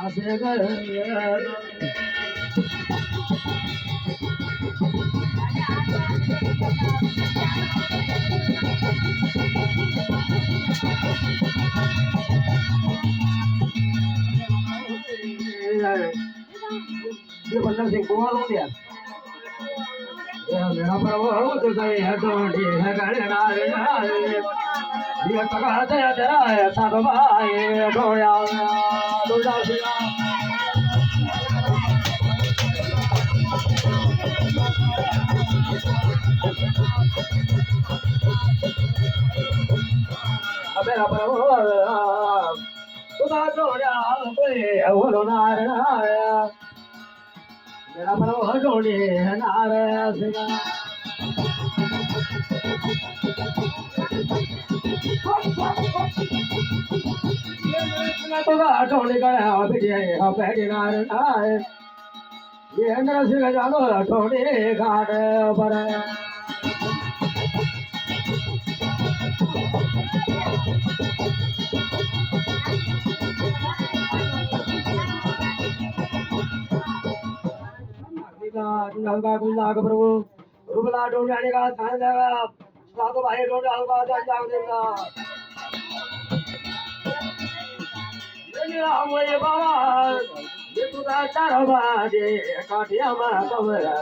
असे ग ये बंदा सिंह कुमार हो गया मेरा प्रभु तो गए हटोड़ी है गणे नारे नारे ये टका दे दे साधु भाई ढोया दुर्गा सिया मेरा प्रभु तुदा ढोया कोई वो नारे नारे मेरा प्रभु ढोड़ी है नारे सिया तुदा ढोड़ी गया बिटिया बैठी नारे नारे ये नरसिंह जानो ढोड़ी घाट पर प्रभु रुबला ढोंढाने का स्थान देगा साधु भाई ढोंढा होगा जाग देगा ये बाबा ये तुझा चार बाजे काटिया मारा कमरा